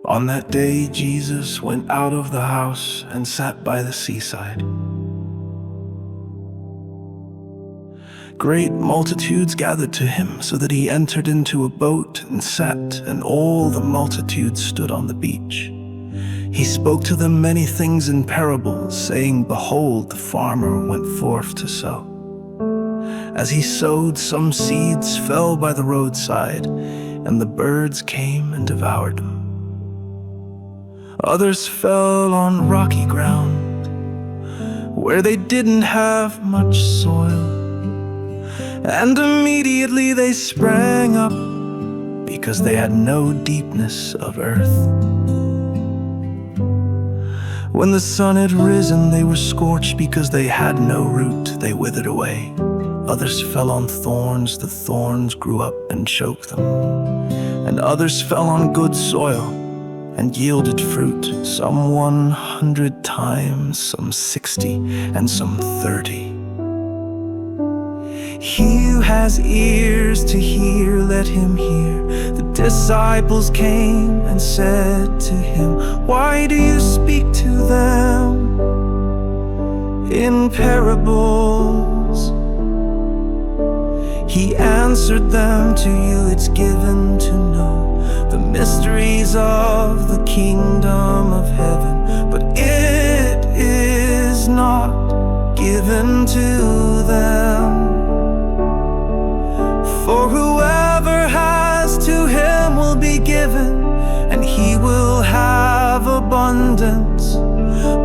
On that day, Jesus went out of the house and sat by the seaside. Great multitudes gathered to him, so that he entered into a boat and sat, and all the multitude stood on the beach. He spoke to them many things in parables, saying, Behold, the farmer went forth to sow. As he sowed, some seeds fell by the roadside, and the birds came and devoured them. Others fell on rocky ground, where they didn't have much soil, and immediately they sprang up, because they had no deepness of earth. When the sun had risen, they were scorched, because they had no root, they withered away. Others fell on thorns, the thorns grew up and choked them. And others fell on good soil, and yielded fruit, some 100 times, some 60, and some 30. He who has ears to hear, let him hear. The disciples came and said to him, Why do you speak to them in parables? He answered them, To you it's given to know the mysteries of the kingdom of heaven, but it is not given to them. For whoever has, to him will be given, and he will have abundance.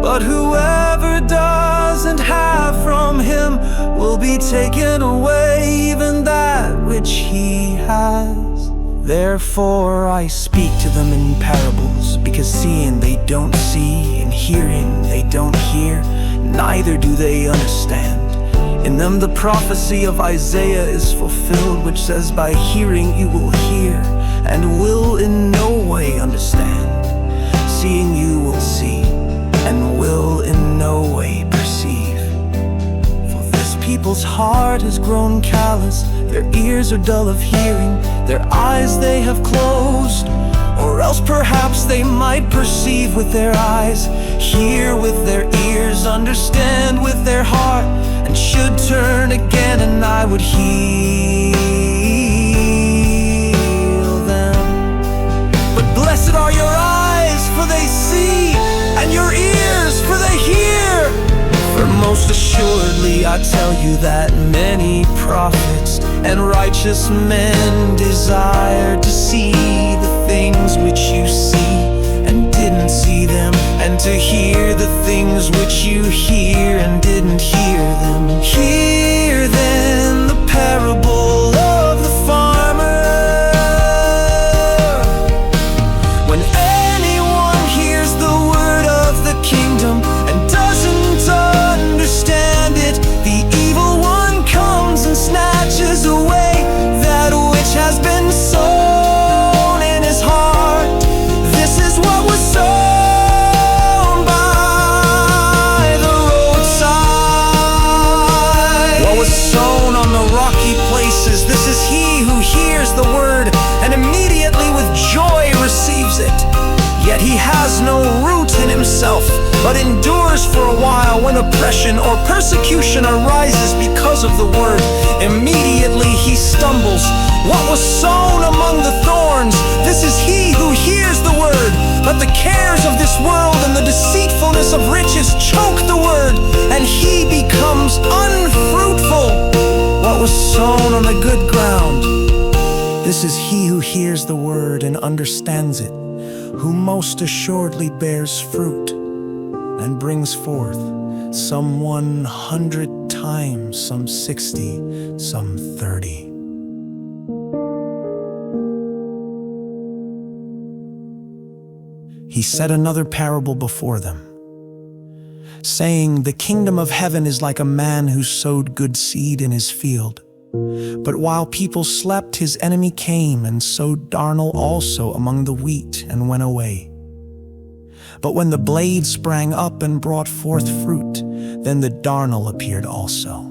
But whoever doesn't have, from him will be taken away even that which he has. Therefore I speak to them in parables, because seeing they don't see, and hearing they don't hear, neither do they understand. In them the prophecy of Isaiah is fulfilled, which says, By hearing you will hear, and will in no way understand. Seeing you will see, and will in no way perceive. For this people's heart has grown callous, their ears are dull of hearing, their eyes they have closed. Or else perhaps they might perceive with their eyes, hear with their ears, understand with their heart, and should turn again, and I would heal them. But blessed are your eyes, for they see, and your ears, for they hear. For most assuredly I tell you that many prophets and righteous men desired to see the things which you see, and didn't see them, and to hear the things which you hear, and didn't hear them. Hear then the parable of the farmer. When anyone hears the word of the kingdom and doesn't understand it, the evil one comes and snatches away that which has been sown in his heart. This is what was sown by the roadside. What was sown on the rocky places, this is he who hears the word, and immediately with joy receives it. Yet he has no root in himself, but endures for a while. When oppression or persecution arises because of the word, immediately he stumbles. What was sown among the thorns, this is he who hears the word, but the cares of this world and the deceitfulness of riches choke the word, and he becomes unfruitful. What was sown on the good ground, this is he who hears the word and understands it, who most assuredly bears fruit and brings forth some 100 times, some 60, some 30. He set another parable before them, saying, The kingdom of heaven is like a man who sowed good seed in his field. But while people slept, his enemy came and sowed darnel also among the wheat, and went away. But when the blade sprang up and brought forth fruit, then the darnel appeared also.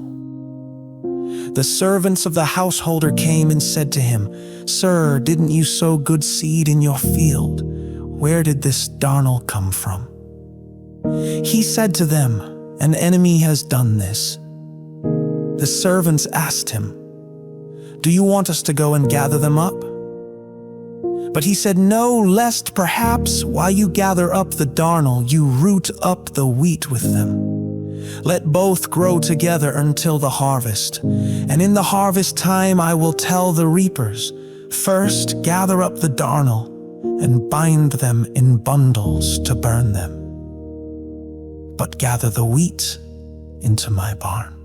The servants of the householder came and said to him, Sir, didn't you sow good seed in your field? "Where did this darnel come from?" He said to them, "An enemy has done this." The servants asked him, "Do you want us to go and gather them up?" But he said, "No, lest perhaps while you gather up the darnel, you root up the wheat with them. Let both grow together until the harvest. And in the harvest time I will tell the reapers, first gather up the darnel and bind them in bundles to burn them, but gather the wheat into my barn."